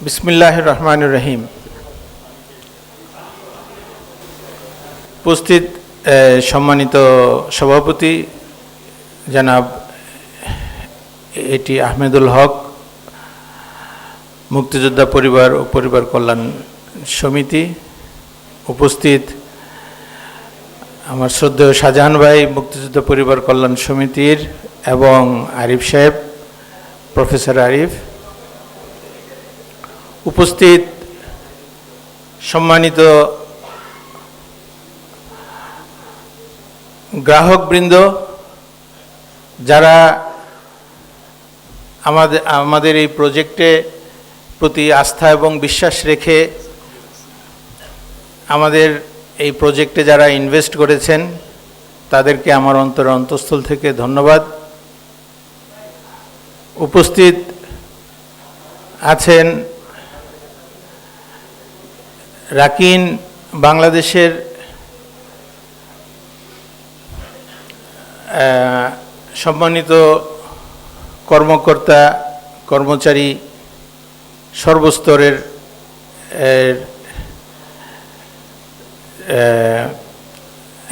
বিসমিল্লাহির রহমানির রহিম। উপস্থিত সম্মানিত সভাপতি জনাব এটি আহমেদুল হক, মুক্তিযোদ্ধা পরিবার ও পরিবার কল্যাণ সমিতি, উপস্থিত আমার শ্রদ্ধেয় শাহজাহান ভাই, মুক্তিযোদ্ধা পরিবার কল্যাণ সমিতির, এবং আরিফ সাহেব, প্রফেসর আরিফ, উপস্থিত সম্মানিত গ্রাহকবৃন্দ, যারা আমাদের এই প্রজেক্টে প্রতি আস্থা এবং বিশ্বাস রেখে আমাদের এই প্রজেক্টে যারা ইনভেস্ট করেছেন, তাদেরকে আমার অন্তঃস্থল থেকে ধন্যবাদ। উপস্থিত আছেন রাকিন বাংলাদেশের সম্মানিত কর্মকর্তা, কর্মচারী, সর্বস্তরের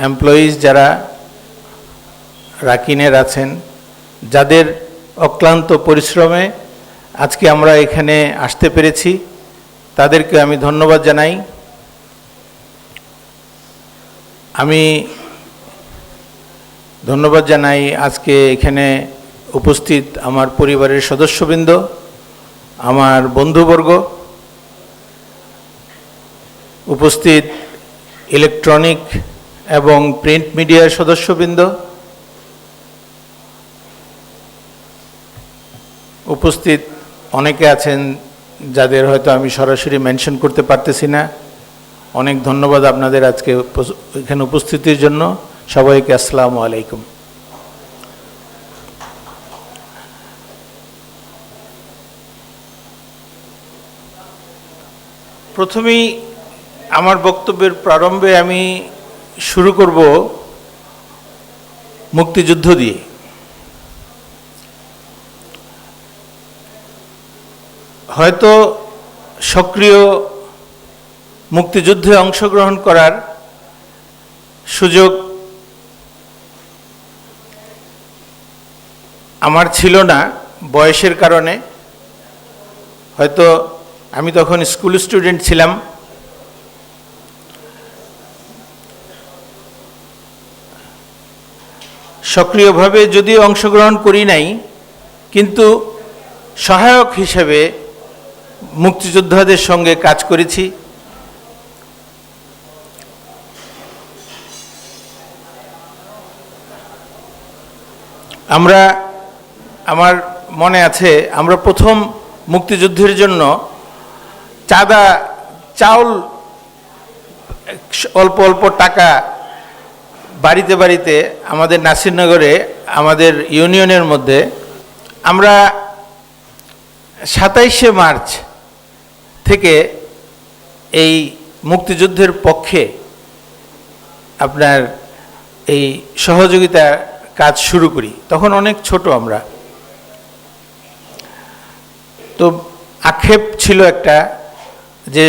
এমপ্লয়িজ যারা রাকিনের আছেন, যাদের অক্লান্ত পরিশ্রমে আজকে আমরা এখানে আসতে পেরেছি, তাদেরকে আমি ধন্যবাদ জানাই। আমি ধন্যবাদ জানাই আজকে এখানে উপস্থিত আমার পরিবারের সদস্যবৃন্দ, আমার বন্ধুবর্গ, উপস্থিত ইলেকট্রনিক এবং প্রিন্ট মিডিয়ার সদস্যবৃন্দ, উপস্থিত অনেকে আছেন যাদের হয়তো আমি সরাসরি মেনশন করতে পারতেছি না। অনেক ধন্যবাদ আপনাদের আজকে এখানে উপস্থিতির জন্য। সবাইকে আসসালামু আলাইকুম। প্রথমেই আমার বক্তব্যের প্রারম্ভে আমি শুরু করব মুক্তিযুদ্ধ দিয়ে। হয়তো সক্রিয় মুক্তিযুদ্ধে অংশগ্রহণ করার সুযোগ আমার ছিল না বয়সের কারণে। হয়তো আমি তখন স্কুল স্টুডেন্ট ছিলাম। সক্রিয়ভাবে যদিও অংশগ্রহণ করি নাই, কিন্তু সহায়ক হিসেবে মুক্তিযোদ্ধাদের সঙ্গে কাজ করেছি। আমার মনে আছে, আমরা প্রথম মুক্তিযুদ্ধের জন্য চাউল অল্প অল্প টাকা বাড়িতে বাড়িতে আমাদের নাসিরনগরে আমাদের ইউনিয়নের মধ্যে আমরা 27শে মার্চ থেকে এই মুক্তিযুদ্ধের পক্ষে আপনার এই সহযোগিতা কাজ শুরু করি। তখন অনেক ছোট আমরা। তো আক্ষেপ ছিল একটা, যে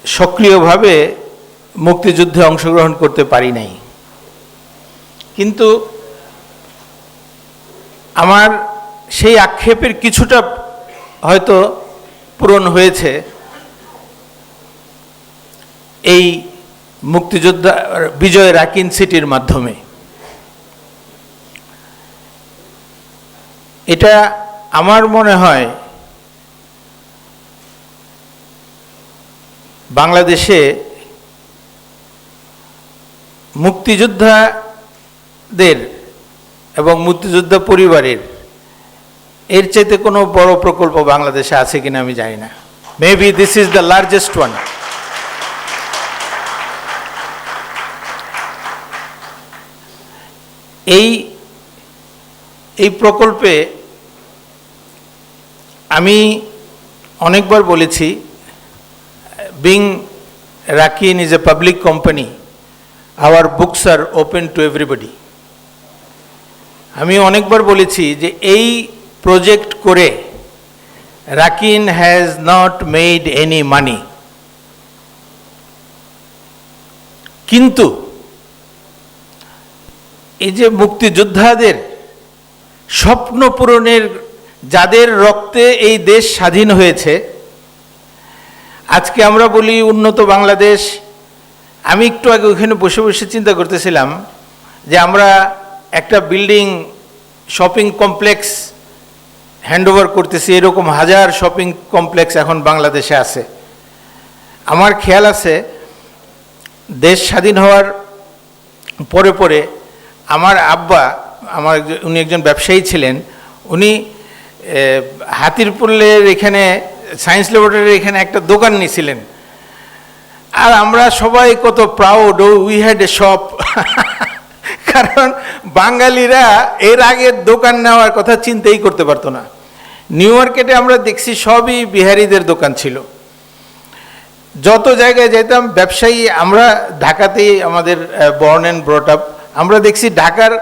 সক্রিয়ভাবে মুক্তিযুদ্ধে অংশগ্রহণ করতে পারি নাই। কিন্তু আমার সেই আক্ষেপের কিছুটা হয়তো পূরণ হয়েছে এই মুক্তিযোদ্ধা বিজয় রাকিন সিটির মাধ্যমে। এটা আমার মনে হয় বাংলাদেশে মুক্তিযোদ্ধাদের এবং মুক্তিযোদ্ধা পরিবারের এর চাইতে কোনো বড় প্রকল্প বাংলাদেশে আছে কিনা আমি জানি না। Maybe this is the largest one. এই প্রকল্পে আমি অনেকবার বলেছি, being Rakin is a public company, hour books are open to everybody. আমি অনেকবার বলেছি যে এই প্রজেক্ট করে Rakin has not made any money, কিন্তু এই যে মুক্তিযোদ্ধাদের স্বপ্ন পূরণের, যাদের রক্তে এই দেশ স্বাধীন হয়েছে, আজকে আমরা বলি উন্নত বাংলাদেশ। আমি একটু আগে ওইখানে বসে বসে চিন্তা করতেছিলাম যে আমরা একটা বিল্ডিং, শপিং কমপ্লেক্স হ্যান্ডওভার করতেছি, এরকম হাজার শপিং কমপ্লেক্স এখন বাংলাদেশে আছে। আমার খেয়াল আছে দেশ স্বাধীন হওয়ার পরে পরে আমার আব্বা, উনি একজন ব্যবসায়ী ছিলেন, উনি হাতিরপুলের এখানে সায়েন্স ল্যাবরেটরির এখানে একটা দোকান নিয়েছিলেন। আর আমরা সবাই কত proud, we had a shop. কারণ বাঙালিরা এর আগে দোকান নেওয়ার কথা চিন্তাই করতে পারতো না। নিউ মার্কেটে আমরা দেখছি সবই বিহারিদের দোকান ছিল। যত জায়গায় যেতাম ব্যবসায়ী, আমরা ঢাকাতেই আমাদের বর্ন অ্যান্ড ব্রট আপ, আমরা দেখছি ঢাকার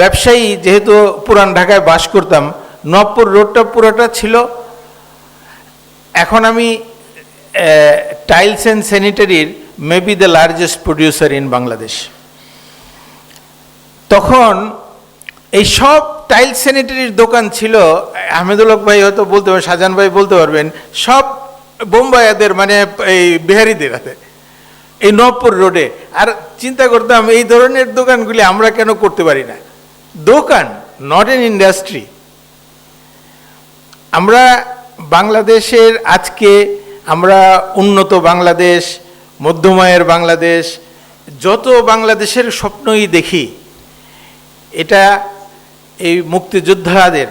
ব্যবসায়ী, যেহেতু পুরান ঢাকায় বাস করতাম, নবপুর রোডটা পুরোটা ছিল। এখন আমি টাইলস অ্যান্ড স্যানিটারির maybe the largest producer in Bangladesh. তখন এই সব টাইলস স্যানিটারির দোকান ছিল, আহমেদুল হক ভাই হয়তো বলতে পারবেন, শাহজাহান ভাই বলতে পারবেন, সব বোম্বাইয়াদের, মানে এই বিহারিদের হাতে, এই নবপুর রোডে। আর চিন্তা করতাম এই ধরনের দোকানগুলি আমরা কেন করতে পারি না। দোকান, নট এন ইন্ডাস্ট্রি। আমরা বাংলাদেশের আজকে আমরা উন্নত বাংলাদেশ, মধ্যমায়ের বাংলাদেশ, যত বাংলাদেশের স্বপ্নই দেখি, এটা এই মুক্তিযোদ্ধাদের,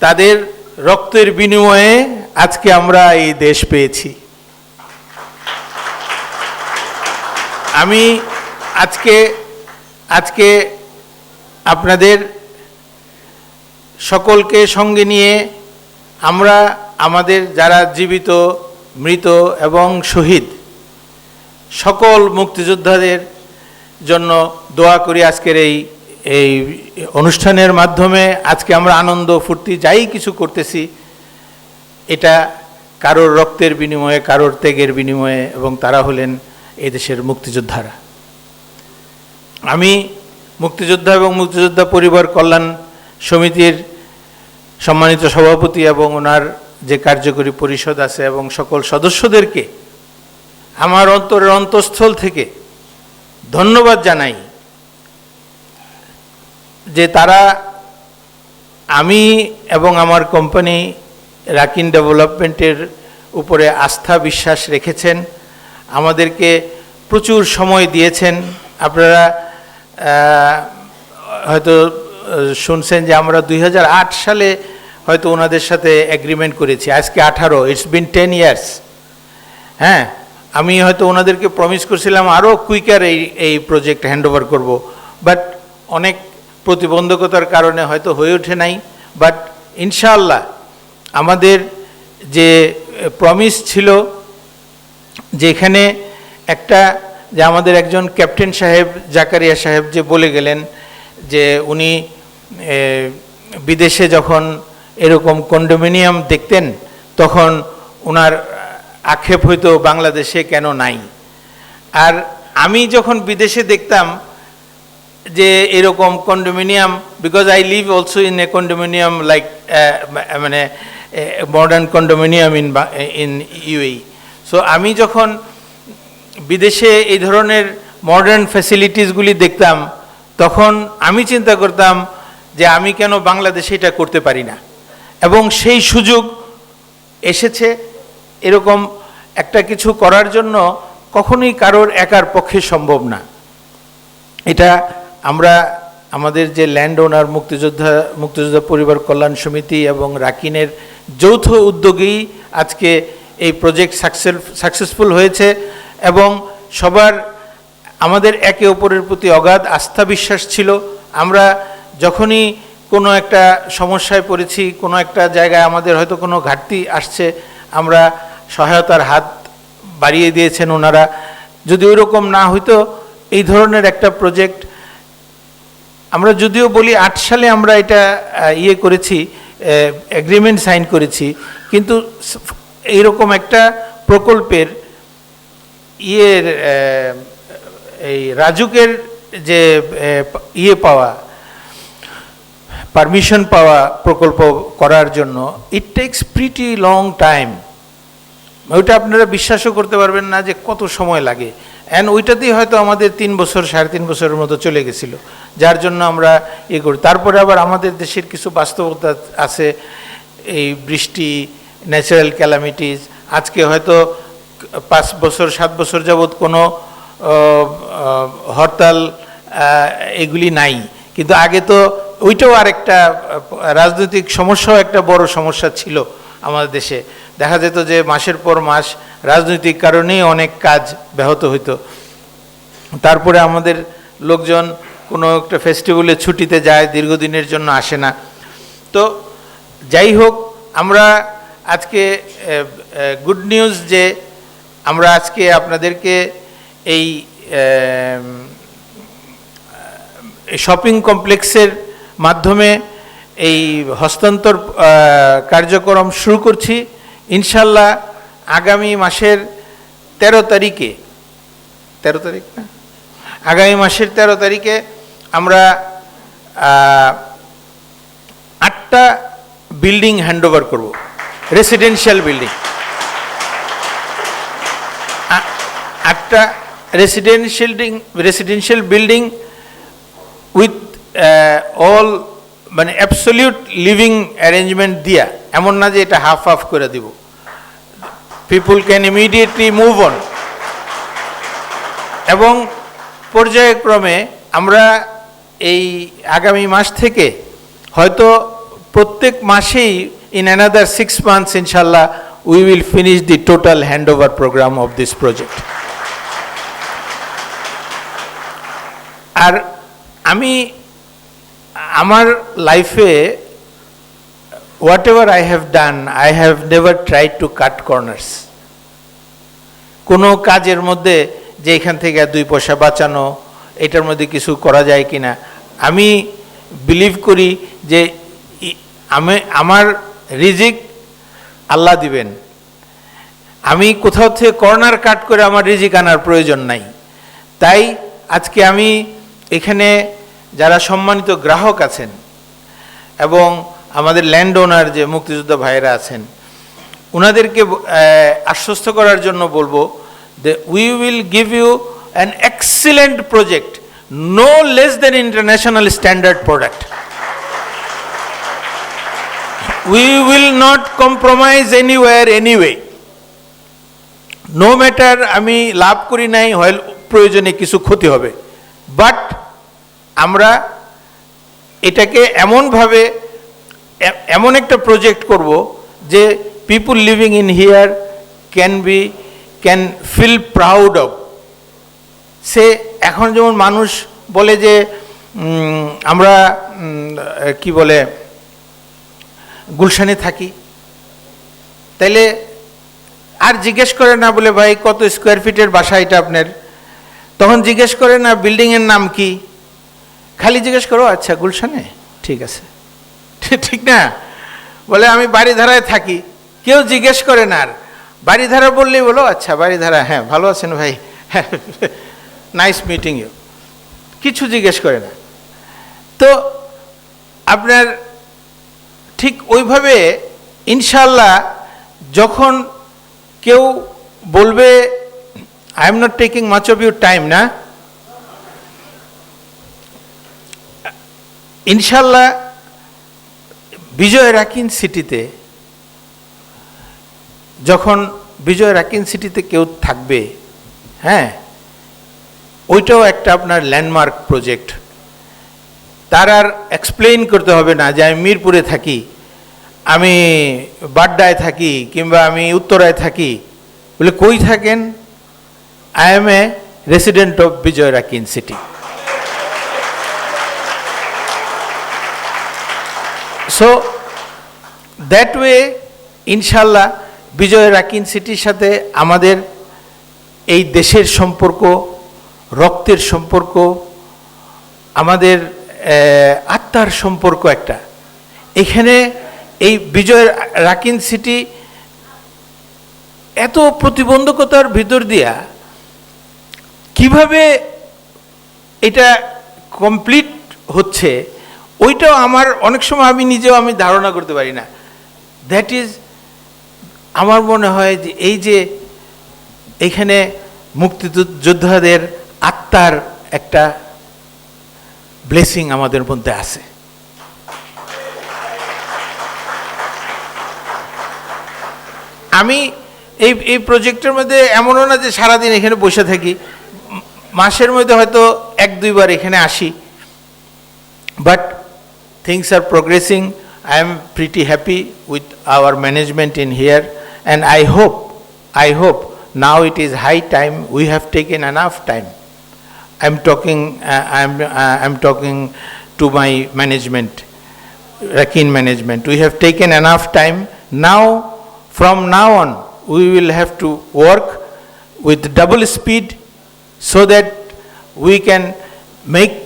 তাদের রক্তের বিনিময়ে আজকে আমরা এই দেশ পেয়েছি। আমি আজকে আপনাদের সকলকে সঙ্গে নিয়ে আমরা আমাদের যারা জীবিত, মৃত এবং শহীদ সকল মুক্তিযোদ্ধাদের জন্য দোয়া করি। আজকের এই অনুষ্ঠানের মাধ্যমে আজকে আমরা আনন্দ ফুর্তি যাই কিছু করতেছি, এটা কারোর রক্তের বিনিময়ে, কারোর ত্যাগের বিনিময়ে, এবং তারা হলেন এই দেশের মুক্তিযোদ্ধারা। আমি মুক্তিযোদ্ধা এবং মুক্তিযোদ্ধা পরিবার কল্যাণ সমিতির সম্মানিত সভাপতি এবং ওনার যে কার্যকরী পরিষদ আছে এবং সকল সদস্যদেরকে আমার অন্তরের অন্তঃস্থল থেকে ধন্যবাদ জানাই যে তারা আমি এবং আমার কোম্পানি রাকিন ডেভেলপমেন্টের উপরে আস্থা বিশ্বাস রেখেছেন, আমাদেরকে প্রচুর সময় দিয়েছেন। আপনারা হয়তো শুনছেন যে আমরা 2008 সালে হয়তো ওনাদের সাথে এগ্রিমেন্ট করেছি, আজকে 18, ইটস বিন 10 ইয়ার্স। হ্যাঁ, আমি হয়তো ওনাদেরকে প্রমিস করছিলাম আরও কুইকার এই প্রজেক্ট হ্যান্ডওভার করব, বাট অনেক প্রতিবন্ধকতার কারণে হয়তো হয়ে ওঠে নাই। বাট ইনশাআল্লাহ আমাদের যে প্রমিস ছিল, যেখানে একটা, যে আমাদের একজন ক্যাপ্টেন সাহেব, জাকারিয়া সাহেব, যে বলে গেলেন যে উনি বিদেশে যখন এরকম কন্ডোমিনিয়াম দেখতেন তখন ওনার আক্ষেপ হইতো বাংলাদেশে কেন নাই। আর আমি যখন বিদেশে দেখতাম যে এরকম condominium, because I live also in a condominium like মানে modern condominium in UAE. So আমি যখন বিদেশে এই ধরনের মডার্ন ফ্যাসিলিটিসগুলি দেখতাম তখন আমি চিন্তা করতাম যে আমি কেন বাংলাদেশে এটা করতে পারি না। এবং সেই সুযোগ এসেছে। এরকম একটা কিছু করার জন্য কখনোই কারোর একার পক্ষে সম্ভব না। এটা আমরা আমাদের যে ল্যান্ড ওনার মুক্তিযোদ্ধা পরিবার কল্যাণ সমিতি এবং রাকিনের যৌথ উদ্যোগেই আজকে এই প্রজেক্ট সাকসেসফুল হয়েছে। এবং সবার আমাদের একে অপরের প্রতি অগাধ আস্থা বিশ্বাস ছিল। আমরা যখনই কোনো একটা সমস্যায় পড়েছি, কোনো একটা জায়গায় আমাদের হয়তো কোনো ঘাটতি আসছে, আমরা সহায়তার হাত বাড়িয়ে দিয়েছেন ওনারা। যদি ওইরকম না হইতো এই ধরনের একটা প্রজেক্ট, আমরা যদিও বলি 8 সালে আমরা এটা করেছি, এগ্রিমেন্ট সাইন করেছি, কিন্তু এইরকম একটা প্রকল্পের এই রাজুকের যে পাওয়া, পারমিশন পাওয়া প্রকল্প করার জন্য, ইট টেকস প্রিটি লং টাইম। ওইটা আপনারা বিশ্বাসও করতে পারবেন না যে কত সময় লাগে। অ্যান্ড ওইটাতেই হয়তো আমাদের 3 বছর 3.5 বছরের মতো চলে গেছিল, যার জন্য আমরা করি। তারপরে আবার আমাদের দেশের কিছু বাস্তবতা আছে, এই বৃষ্টি, ন্যাচারাল ক্যালামিটিস। আজকে হয়তো 5 বছর 7 বছর যাবৎ কোনো হরতাল এগুলি নাই, কিন্তু আগে তো ওইটাও আরেকটা রাজনৈতিক সমস্যাও একটা বড় সমস্যা ছিল আমাদের দেশে। দেখা যেত যে মাসের পর মাস রাজনৈতিক কারণেই অনেক কাজ ব্যাহত হইতো। তারপরে আমাদের লোকজন কোনো একটা ফেস্টিভ্যালে ছুটিতে যায়, দীর্ঘদিনের জন্য আসে না। তো যাই হোক, আমরা আজকে গুড নিউজ যে আমরা আজকে আপনাদেরকে এই শপিং কমপ্লেক্সের মাধ্যমে এই হস্তান্তর কার্যক্রম শুরু করছি। ইনশাল্লাহ আগামী মাসের 13 তারিখে, 13 তারিখ না, আগামী মাসের 13 তারিখে আমরা 8টা বিল্ডিং হ্যান্ডওভার করব, রেসিডেন্সিয়াল বিল্ডিং। 8টা রেসিডেন্সিয়াল বিল্ডিং উইথ অল, মানে অ্যাবসলিউট লিভিং অ্যারেঞ্জমেন্ট দিয়া, এমন না যে এটা হাফ হাফ করে দিব। People can immediately move on. এবং পর্যায়ক্রমে আমরা এই আগামী মাস থেকে হয়তো প্রত্যেক মাসেই in another 6 months inshallah we will finish the total handover program of this project. আর আমি আমার লাইফে whatever I have done, I have never tried to cut corners. কোনো কাজের মধ্যে যে এখান থেকে 2 পয়সা বাঁচানো, এটার মধ্যে কিছু করা যায় কিনা, আমি বিলিভ করি যে আমার রিজিক আল্লাহ দিবেন। আমি কোথাও থেকে কর্নার কাট করে আমার রিজিক আনার প্রয়োজন নাই। তাই আজকে আমি এখানে যারা সম্মানিত গ্রাহক আছেন এবং আমাদের ল্যান্ড ওনার যে মুক্তিযোদ্ধা ভাইয়েরা আছেন, ওনাদেরকে আশ্বস্ত করার জন্য বলবো যে we will give you an excellent project, no less than international standard product. We will not compromise anywhere, anyway. No matter আমি লাভ করি নাই, হয় প্রয়োজনে কিছু ক্ষতি হবে, বাট আমরা এটাকে এমনভাবে এমন একটা প্রজেক্ট করব যে people living in here can feel proud of. সে এখন যেমন মানুষ বলে যে আমরা কি বলে গুলশানে থাকি, তাইলে আর জিজ্ঞেস করে না বলে ভাই কত স্কোয়ার ফিটের বাসা এটা আপনার, তখন জিজ্ঞেস করে না বিল্ডিংয়ের নাম কি, খালি জিজ্ঞেস করো আচ্ছা গুলশানে, ঠিক আছে, ঠিক না? বলে আমি বাড়িধারায় থাকি, কেউ জিজ্ঞেস করে না। আর বাড়িধারা বললেই বলো আচ্ছা বাড়িধারা, হ্যাঁ ভালো আছেন ভাই, নাইস মিটিং ইউ, কিছু জিজ্ঞেস করে না। তো আপনার ঠিক ওইভাবে ইনশাল্লাহ যখন কেউ বলবে, I am not taking much of your time না, ইনশাল্লাহ বিজয় রাকিন সিটিতে, যখন বিজয় রাকিন সিটিতে কেউ থাকবে, হ্যাঁ, ওইটাও একটা আপনার ল্যান্ডমার্ক প্রজেক্ট। তার আর এক্সপ্লেইন করতে হবে না যে আমি মিরপুরে থাকি, আমি বাড্ডায় থাকি, কিংবা আমি উত্তরায় থাকি। বলে কই থাকেন? I am a resident of Bijoy Rakin city. So that way ইনশাল্লাহ বিজয় রাকিন সিটির সাথে আমাদের এই দেশের সম্পর্ক, রক্তের সম্পর্ক, আমাদের আত্মার সম্পর্ক একটা। এখানে এই বিজয় রাকিন সিটি এত প্রতিবন্ধকতার ভিতর দিয়া কিভাবে এটা কমপ্লিট হচ্ছে ওইটাও আমার অনেক সময় আমি নিজেও ধারণা করতে পারি না। দ্যাট ইজ, আমার মনে হয় যে এই যে এখানে মুক্তিযোদ্ধাদের আত্মার একটা ব্লেসিং আমাদের মধ্যে আছে। আমি এই প্রজেক্টের মধ্যে এমনও না যে সারাদিন এখানে বসে থাকি, মাসের মধ্যে হয়তো 1-2 বার এখানে আসি, but things are progressing. I am pretty happy with our management in here, and I hope now it is high time, we have taken enough time. I'm talking to my management, Rakin management. We have taken enough time. Now, from now on, we will have to work with double speed so that we can make,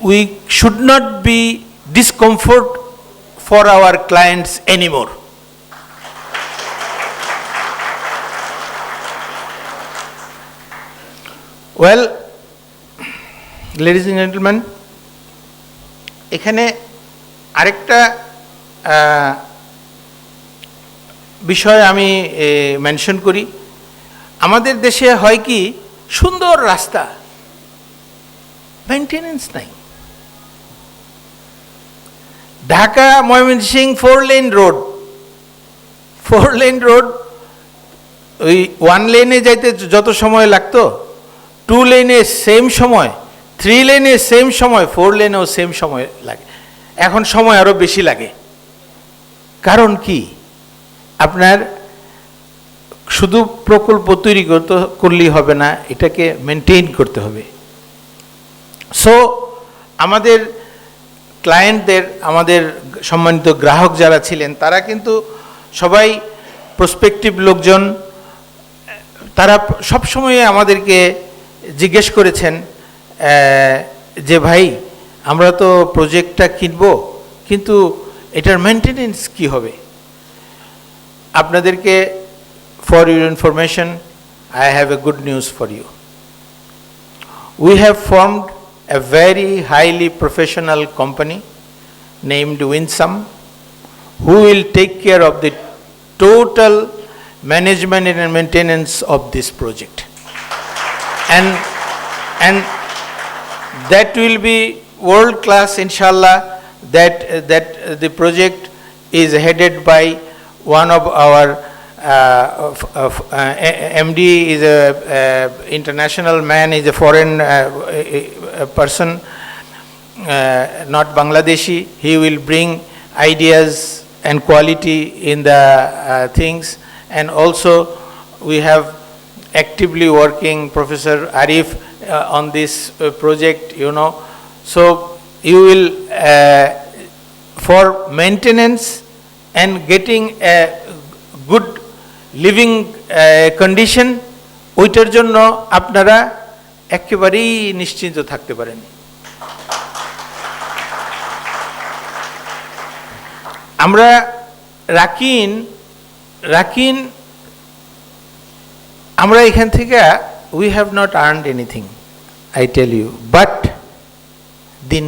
we should not be discomfort for our clients anymore. Well, ladies and gentlemen, এখানে আরেকটা বিষয় আমি mention করি। আমাদের দেশে হয় কি, সুন্দর রাস্তা, মেইনটেনেন্স নাই। ঢাকা ময়মনসিংহ 4 লেন রোড, ওই 1 লেনে যাইতে যত সময় লাগতো, 2 লেনে সেম সময়, 3 লেনে সেম সময়, 4 লেনেও সেম সময় লাগে। এখন সময় আরো বেশি লাগে। কারণ কি, আপনার শুধু প্রকল্প তৈরি করলেই হবে না, এটাকে মেনটেন করতে হবে। সো আমাদের ক্লায়েন্টদের, আমাদের সম্মানিত গ্রাহক যারা ছিলেন, তারা কিন্তু সবাই প্রসপেক্টিভ লোকজন। তারা সবসময় আমাদেরকে জিজ্ঞেস করেছেন যে ভাই, আমরা তো প্রজেক্টটা কিনবো, কিন্তু এটার মেনটেনেন্স কি হবে? আপনাদেরকে, for your information, I have a good news for you. We have formed a very highly professional company named Winsome, who will take care of the total management and maintenance of this project. And that will be world class, inshallah. That the project is headed by one of our MD is a international man, is a foreign person, not Bangladeshi. He will bring ideas and quality in the things. And also we have actively working Professor Arif on this project, So you will, for maintenance and getting a good living condition, ওইটার জন্য আপনারা একেবারেই নিশ্চিন্ত থাকতে পারেন। আমরা রাকিন আমরা এখান থেকে we have not earned anything, I tell you, but the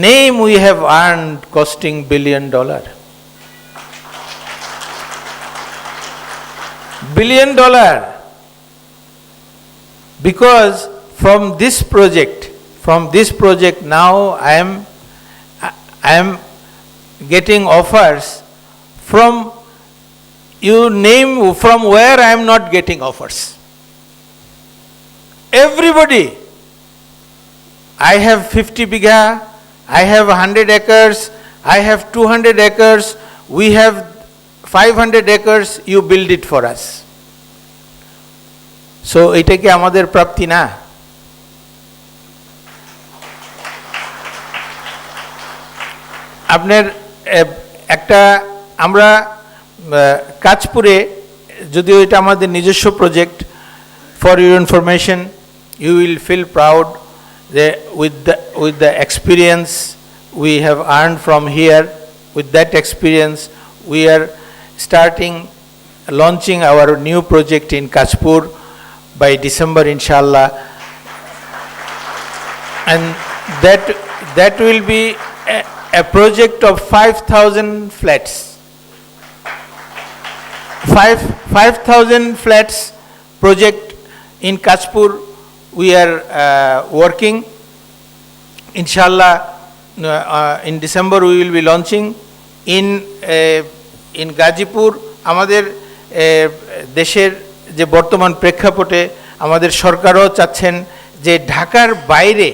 name we have earned costing $1 billion. $1 billion, because from this project now I am getting offers from, you name from where I am not getting offers. Everybody, I have 50 bigha, I have 100 acres, I have 200 acres, we have 500 acres, you build it for us. So এটা কি আমাদের প্রাপ্তি না? আপনার একটা, আমরা কাজপুরে, যদিও এটা আমাদের নিজস্ব project, for your information, you will feel proud that with the experience, we have earned from here. With that experience, we are launching our new project in Kachpur by December, inshallah. And that will be a project of 5,000 flats. 5,000 flats project in Kachpur we are working. Inshallah, in December we will be launching. In Gazipur, আমাদের দেশের যে বর্তমান প্রেক্ষাপটে আমাদের সরকারও চাচ্ছেন যে ঢাকার বাইরে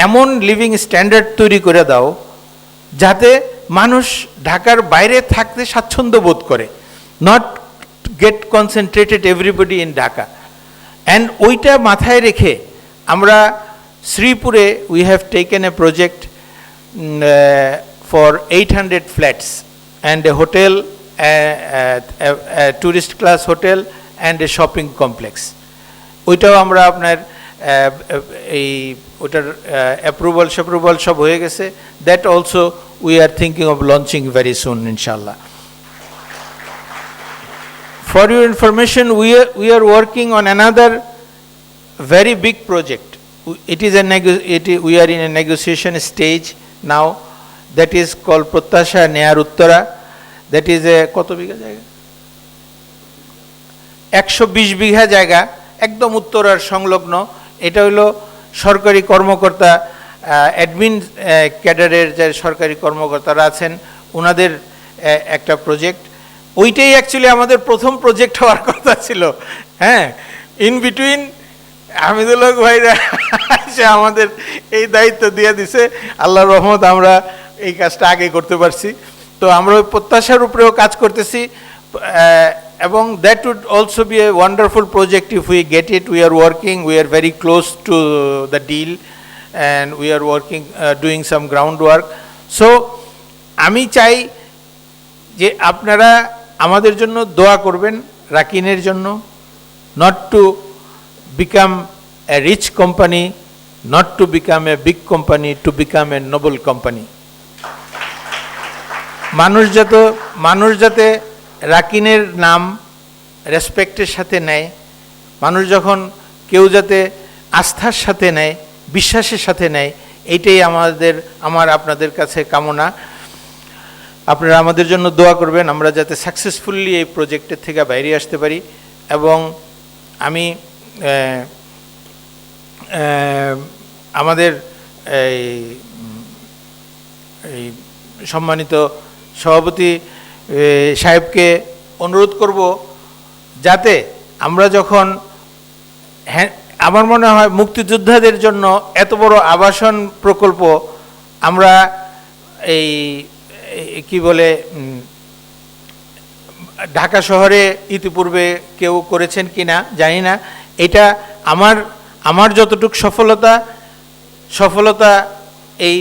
এমন লিভিং স্ট্যান্ডার্ড তৈরি করে দাও যাতে মানুষ ঢাকার বাইরে থাকতে স্বাচ্ছন্দ্য বোধ করে, not get concentrated everybody in Dhaka. And ওইটা মাথায় রেখে আমরা শ্রীপুরে we have taken a project for 800 flats and a hotel, a tourist class hotel and a shopping complex. ওইটাও আমরা আপনার এই ওটার অ্যাপ্রুভাল সব হয়ে গেছে। That also we are thinking of launching very soon, ইনশাল্লাহ। For your information, we are working on another very big project. We are in a negotiation stage now. That is called Pratyasha Nayar Uttara. That is a কত বিঘা জায়গা? 120 বিঘা জায়গা, একদম উত্তরার সংলগ্ন। এটা হলো সরকারি কর্মকর্তা, অ্যাডমিন ক্যাডারের যে সরকারি কর্মকর্তারা আছেন ওনাদের একটা প্রজেক্ট। ওইটাই অ্যাকচুয়ালি আমাদের প্রথম প্রজেক্ট হওয়ার কথা ছিল। হ্যাঁ, ইন বিটুইন হামিদুল হক ভাইরা সে আমাদের এই দায়িত্ব দিয়ে দিছে। আল্লাহর রহমত আমরা এই কাজটা আগে করতে পারছি। তো আমরা ওই প্রত্যাশার উপরেও কাজ করতেছি, এবং that would also be a wonderful project if we get it. We are working, we are very close to the deal and we are working, doing some ground work. So আমি চাই যে আপনারা আমাদের জন্য দোয়া করবেন, রাকিনের জন্য, not to become a rich company, not to become a big company, to become a noble company. মানুষ যাতে রাকিনের নাম রেসপেক্টের সাথে নেয়, মানুষ যখন কেউ যাতে আস্থার সাথে নেয়, বিশ্বাসের সাথে নেয়, এইটাই আমার আপনাদের কাছে কামনা। আপনারা আমাদের জন্য দোয়া করবেন আমরা যাতে সাকসেসফুলি এই প্রজেক্টের থেকে বাইরে আসতে পারি। এবং আমি আমাদের এই সম্মানিত সভাপতি সাহেবকে অনুরোধ করব যাতে আমরা যখন, হ্যাঁ, আমার মনে হয় মুক্তিযোদ্ধাদের জন্য এত বড় আবাসন প্রকল্প আমরা এই কি বলে ঢাকা শহরে ইতিপূর্বে কেউ করেছেন কি না জানি না। এটা আমার যতটুকু সফলতা এই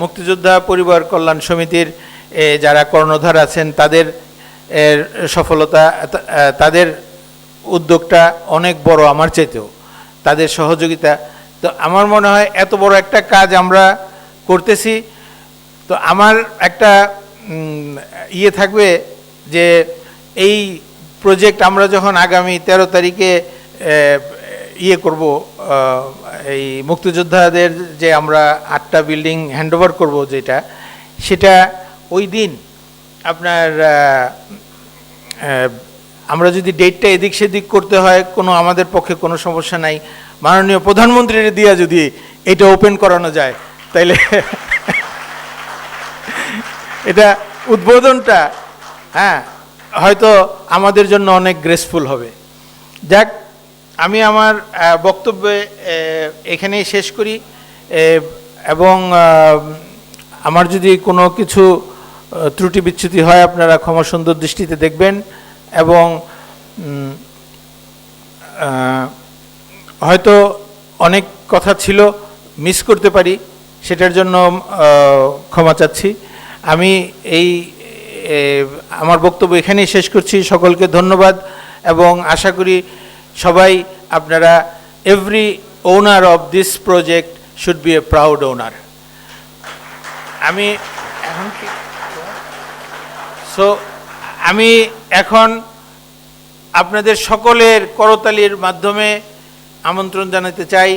মুক্তিযোদ্ধা পরিবার কল্যাণ সমিতির যারা কর্ণধার আছেন তাদের সফলতা, তাদের উদ্যোগটা অনেক বড় আমার চাইতেও, তাদের সহযোগিতা। তো আমার মনে হয় এত বড় একটা কাজ আমরা করতেছি, তো আমার একটা ইয়ে থাকবে যে এই প্রজেক্ট আমরা যখন আগামী 13 তারিখে ইয়ে করব, এই মুক্তিযোদ্ধাদের যে আমরা 8টা বিল্ডিং হ্যান্ডওভার করব, সেটা ওই দিন আপনার আমরা যদি ডেটটা এদিক সেদিক করতে হয় আমাদের পক্ষে কোনো সমস্যা নাই। মাননীয় প্রধানমন্ত্রীর দিয়া যদি এটা ওপেন করানো যায় তাইলে এটা উদ্বোধনটা হ্যাঁ হয়তো আমাদের জন্য অনেক গ্রেসফুল হবে। যাক, আমি আমার বক্তব্যে এখানেই শেষ করি, এবং আমার যদি কোনো কিছু ত্রুটি বিচ্যুতি হয় আপনারা ক্ষমা সুন্দর দৃষ্টিতে দেখবেন, এবং হয়তো অনেক কথা ছিল মিস করতে পারি, সেটার জন্য ক্ষমা চাচ্ছি। আমি আমার বক্তব্য এখানেই শেষ করছি। সকলকে ধন্যবাদ, এবং আশা করি সবাই আপনারা, every owner of this project should be a proud owner. আমি এখন কি সো আমি এখন আপনাদের সকলের করতালির মাধ্যমে আমন্ত্রণ জানাতে চাই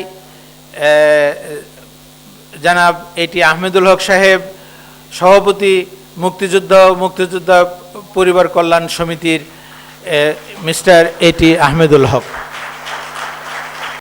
জনাব এটি আহমেদুল হক সাহেব, সভাপতি মুক্তিযোদ্ধা পরিবার কল্যাণ সমিতির মিস্টার এটি আহমেদুল হক।